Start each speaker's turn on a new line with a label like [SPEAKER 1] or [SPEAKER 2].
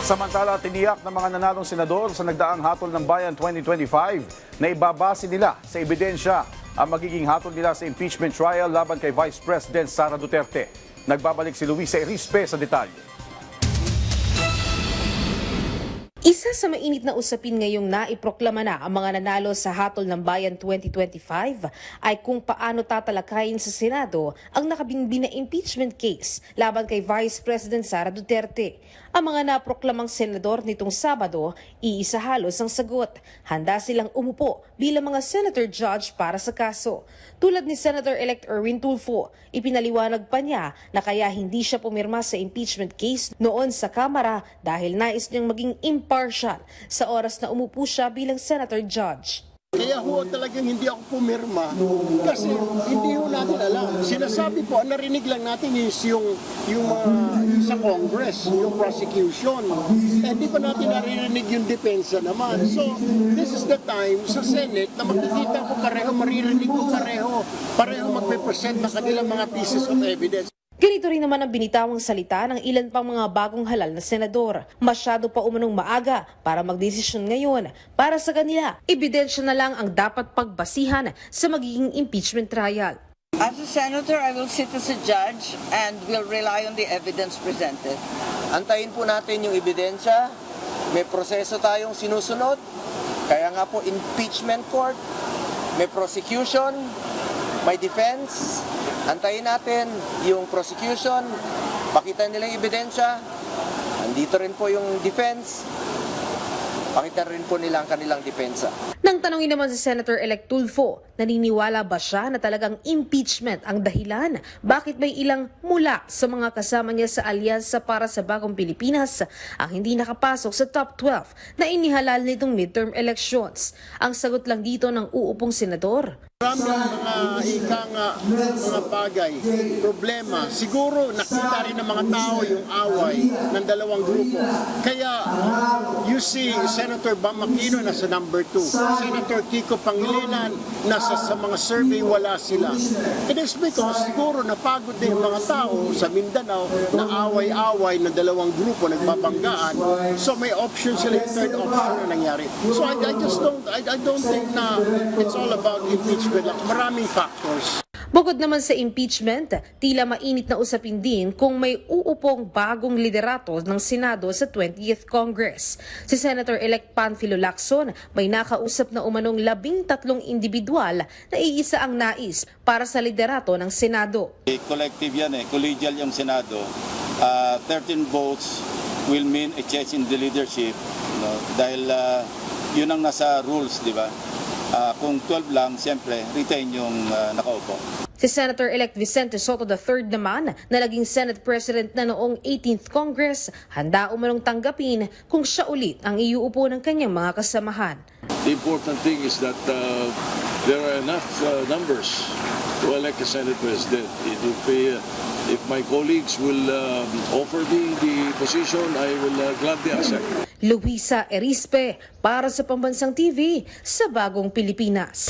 [SPEAKER 1] Samantala, tiniyak ng mga nanalong senador sa nagdaang hatol ng bayan 2025 na ibabase nila sa ebidensya ang magiging hatol nila sa impeachment trial laban kay Vice President Sara Duterte. Nagbabalik si Luisa Erispe sa detalye.
[SPEAKER 2] Isa sa mainit na usapin ngayong naiproklama na ang mga nanalo sa Hatol ng Bayan 2025 ay kung paano tatalakayin sa Senado ang nakabinbin na impeachment case laban kay Vice President Sara Duterte. Ang mga naproklamang senador nitong Sabado, iisa halos ang sagot. Handa silang umupo bilang mga senator judge para sa kaso. Tulad ni Senator-elect Erwin Tulfo, ipinaliwanag pa niya na kaya hindi siya pumirma sa impeachment case noon sa Kamara dahil nais niyang maging impartial sa oras na umupo siya bilang senator judge.
[SPEAKER 3] Kaya talagang hindi ako pumirma kasi hindi natin alam. Sinasabi po, narinig lang natin is yung sa Congress, yung prosecution. Hindi pa natin naririnig yung depensa naman. So, this is the time sa Senate na makikita ko pareho, maririnig ko pareho magpe-present ng kanilang mga pieces of evidence.
[SPEAKER 2] Ganito rin naman ang binitawang salita ng ilan pang mga bagong halal na senador. Masyado pa umanong maaga para magdesisyon ngayon. Para sa kanila, ebidensya na lang ang dapat pagbasihan sa magiging impeachment trial.
[SPEAKER 4] As a senator, I will sit as a judge and will rely on the evidence presented.
[SPEAKER 5] Antayin po natin yung ebidensya. May proseso tayong sinusunod. Kaya nga po impeachment court, may prosecution, may defense. Antayin natin yung prosecution, pakita nila yung ebidensya. Andito rin po yung defense. Pakita rin po nila ang kanilang depensa.
[SPEAKER 2] Nang tanongin naman si Senator-elect Tulfo, naniniwala ba siya na talagang impeachment ang dahilan? Bakit may ilang mula sa mga kasama niya sa alyansa para sa Bagong Pilipinas ang hindi nakapasok sa top 12 na inihalal nitong midterm elections? Ang sagot lang dito ng uupong senador.
[SPEAKER 3] Maraming mga bagay, problema. Siguro nakita rin ng mga tao yung away ng dalawang grupo. Kaya you see Senator Bam Aquino nasa number 2. Senator Kiko Pangilinan nasa sa mga survey wala sila. It is because siguro napagod din yung mga tao sa Mindanao na away-away ng dalawang grupo nagbabanggaan. So may option sila, yung third option na nangyari. So I don't think na it's all about impeachment. Maraming factors.
[SPEAKER 2] Bukod naman sa impeachment, tila mainit na usapin din kung may uupong bagong liderato ng Senado sa 20th Congress. Si Senator-elect Panfilo Lacson may nakausap na umanong 13 individual na iisa ang nais para sa liderato ng Senado.
[SPEAKER 6] Collective yan collegial yung Senado. 13 votes will mean a change in the leadership, dahil yun ang nasa rules, di ba? Kung 12 lang, siyempre, retain yung nakaupo.
[SPEAKER 2] Si Senator-elect Vicente Soto III naman, na naging Senate President na noong 18th Congress, handa umanong tanggapin kung siya ulit ang iuupo ng kanyang mga kasamahan.
[SPEAKER 7] The important thing is that there are enough numbers to elect a Senate President. If my colleagues will offer me the position, I will gladly accept.
[SPEAKER 2] Luisa Erispe para sa Pambansang TV sa Bagong Pilipinas.